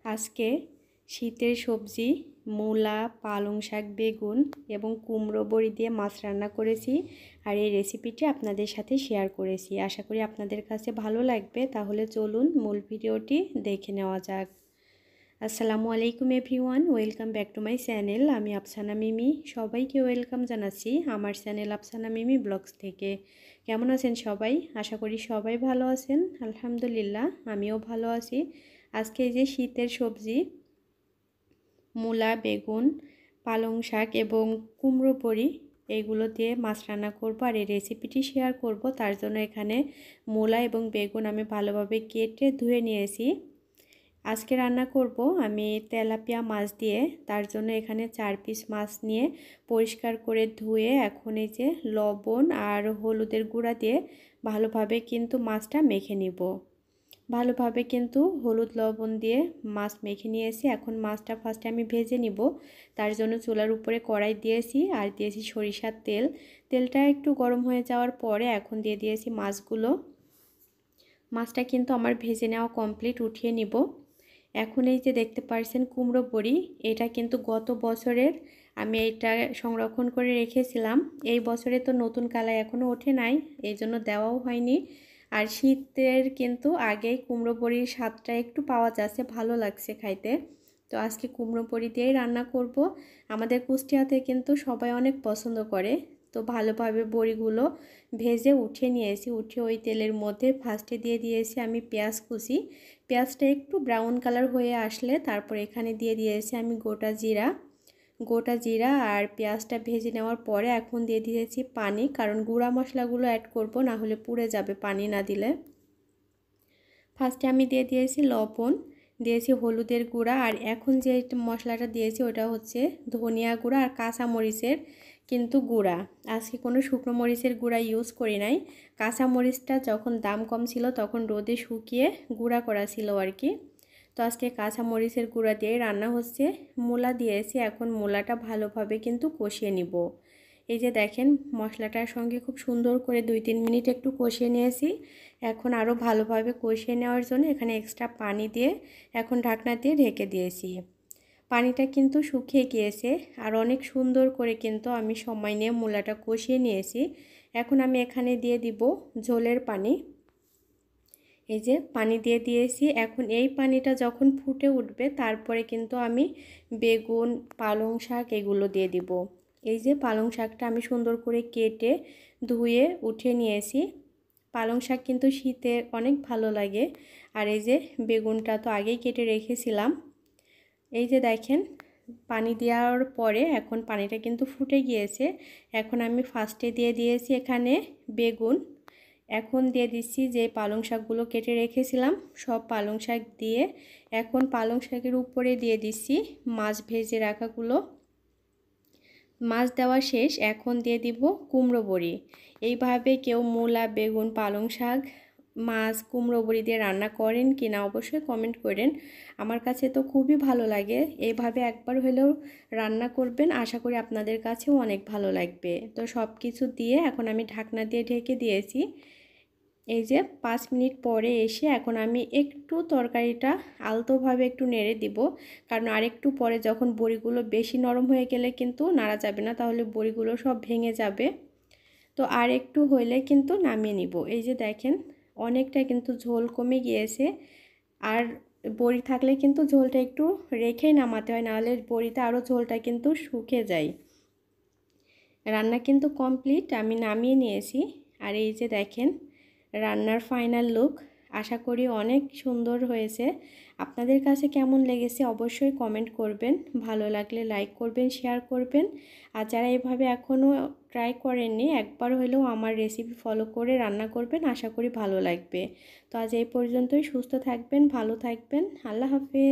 আজকে শীতের সবজি মূলা, পালং শাক, বেগুন এবং কুমড়ো বড়ি দিয়ে মাছ রান্না করেছি। আর এই রেসিপিটি আপনাদের সাথে শেয়ার করেছি। আশা করি আপনাদের কাছে ভালো লাগবে। তাহলে চলুন মূল ভিডিওটি দেখে নেওয়া যাক। আসসালামু আলাইকুম everyone, welcome back to my channel. আমি আফসানা মিমি, সবাইকে ওয়েলকাম জানাচ্ছি আমার চ্যানেল আফসানা মিমি ব্লগস থেকে। কেমন আছেন সবাই? আশা করি সবাই ভালো আছেন। আলহামদুলিল্লাহ, আমিও ভালো আছি। আজকে এই যে শীতের সবজি মূলা, বেগুন, পালং শাক এবং কুমড়ো বড়ি এইগুলো দিয়ে মাছ রান্না করব আর এই রেসিপিটি শেয়ার করব। তার জন্য এখানে মূলা এবং বেগুন আমি ভালোভাবে কেটে ধুয়ে নিয়েছি। আজকে রান্না করব আমি তেলাপিয়া মাছ দিয়ে। তার জন্য এখানে 4 পিস মাছ নিয়ে পরিষ্কার করে ধুয়ে এখন এই যে লবণ আর হলুদের গুঁড়া দিয়ে ভালোভাবে কিন্তু মাছটা মেখে নিব। ভালোভাবে কিন্তু হলুদ লবণ দিয়ে মাছ মেখে নিয়েছি। এখন মাছটা ফার্স্টে আমি ভেজে নিব। তার জন্য চুলার উপরে কড়াই দিয়েছি আর দিয়েছি সরিষার তেল। তেলটা একটু গরম হয়ে যাওয়ার পরে এখন দিয়ে দিয়েছি মাছগুলো। মাছটা কিন্তু আমার ভেজে নেওয়া কমপ্লিট, উঠিয়ে নিব। এখন এই যে দেখতে পাচ্ছেন কুমড়ো বড়ি, এটা কিন্তু গত বছরের আমি এটা সংরক্ষণ করে রেখেছিলাম। এই বছরে তো নতুন কালাই এখনও ওঠে নাই, এই জন্য দেওয়াও হয়নি। আর শীতের কিন্তু আগেই কুমড়ো বড়ির স্বাদটা একটু পাওয়া যাচ্ছে, ভালো লাগছে খাইতে। তো আজকে কুমড়ো বড়ি দিয়েই রান্না করব। আমাদের কুষ্টিয়াতে কিন্তু সবাই অনেক পছন্দ করে। তো ভালোভাবে বড়িগুলো ভেজে উঠিয়ে নিয়েছি। উঠিয়ে ওই তেলের মধ্যে ফার্স্টে দিয়ে দিয়েছি আমি পেঁয়াজ কুচি। পেঁয়াজটা একটু ব্রাউন কালার হয়ে আসলে তারপর এখানে দিয়ে দিয়েছি আমি গোটা জিরা আর পেঁয়াজটা ভেজে নেওয়ার পরে এখন দিয়ে দিয়েছি পানি, কারণ গুঁড়া মশলাগুলো অ্যাড করব, না হলে পুড়ে যাবে পানি না দিলে। ফার্স্টে আমি দিয়ে দিয়েছি লবণ, দিয়েছি হলুদের গুঁড়া আর এখন যে মশলাটা দিয়েছি ওটা হচ্ছে ধনিয়া গুঁড়া আর কাঁচা মরিচের কিন্তু গুঁড়া। আজকে কোনো শুকনো মরিচের গুঁড়া ইউজ করি নাই। কাঁচা মরিচটা যখন দাম কম ছিল তখন রোদে শুকিয়ে গুঁড়া করা ছিল আর কি। তো আজকে কাঁচা মরিচের গুঁড়া দিয়ে রান্না হচ্ছে। মূলা দিয়েছি, এখন মূলাটা ভালোভাবে কিন্তু কষিয়ে নিব। এই যে দেখেন মশলাটার সঙ্গে খুব সুন্দর করে 2-3 মিনিট একটু কষিয়ে নিয়েছি। এখন আরও ভালোভাবে কষিয়ে নেওয়ার জন্য এখানে এক্সট্রা পানি দিয়ে এখন ঢাকনা দিয়ে ঢেকে দিয়েছি। পানিটা কিন্তু শুকিয়ে গিয়েছে আর অনেক সুন্দর করে কিন্তু আমি সময় নিয়ে মূলাটা কষিয়ে নিয়েছি। এখন আমি এখানে দিয়ে দিব ঝোলের পানি। এই যে পানি দিয়ে দিয়েছি। এখন এই পানিটা যখন ফুটে উঠবে তারপরে কিন্তু আমি বেগুন, পালং শাক এগুলো দিয়ে দিব। এই যে পালং শাকটা আমি সুন্দর করে কেটে ধুয়ে উঠিয়ে নিয়েছি। পালং শাক কিন্তু শীতে অনেক ভালো লাগে। আর এই যে বেগুনটা তো আগেই কেটে রেখেছিলাম। এই যে দেখেন পানি দেওয়ার পরে এখন পানিটা কিন্তু ফুটে গিয়েছে। এখন আমি ফার্স্টে দিয়ে দিয়েছি এখানে বেগুন। এখন দিয়ে দিচ্ছি যে পালং শাকগুলো কেটে রেখেছিলাম, সব পালং শাক দিয়ে এখন পালং শাকের উপরে দিয়ে দিচ্ছি মাছ ভেজে রাখাগুলো। মাছ দেওয়া শেষ, এখন দিয়ে দিব কুমড়ো বড়ি। এইভাবে কেউ মূলা, বেগুন, পালং শাক, মাছ, কুমড়ো বড়ি দিয়ে রান্না করেন কি না অবশ্যই কমেন্ট করেন। আমার কাছে তো খুবই ভালো লাগে। এইভাবে একবার হলেও রান্না করবেন, আশা করি আপনাদের কাছেও অনেক ভালো লাগবে। তো সব কিছু দিয়ে এখন আমি ঢাকনা দিয়ে ঢেকে দিয়েছি। এই যে 5 মিনিট পরে এসে এখন আমি একটু তরকারিটা আলতোভাবে একটু নেড়ে দিব, কারণ আরেকটু পরে যখন বড়িগুলো বেশি নরম হয়ে গেলে কিন্তু নাড়া যাবে না, তাহলে বড়িগুলো সব ভেঙে যাবে। তো আর একটু হইলে কিন্তু নামিয়ে নিব। এই যে দেখেন অনেকটা কিন্তু ঝোল কমে গিয়েছে। আর বড়ি থাকলে কিন্তু ঝোলটা একটু রেখেই নামাতে হয়, নাহলে বড়িতে আরও ঝোলটা কিন্তু শুকিয়ে যায়। রান্না কিন্তু কমপ্লিট, আমি নামিয়ে নিয়েছি। আর এই যে দেখেন রান্নার ফাইনাল লুক, আশা করি অনেক সুন্দর হয়েছে। আপনাদের কাছে কেমন লেগেছে অবশ্যই কমেন্ট করবেন। ভালো লাগলে লাইক করবেন, শেয়ার করবেন। আর যারা এভাবে এখনও ট্রাই করেননি একবার হলেও আমার রেসিপি ফলো করে রান্না করবেন, আশা করি ভালো লাগবে। তো আজ এই পর্যন্তই। সুস্থ থাকবেন, ভালো থাকবেন। আল্লাহ হাফেজ।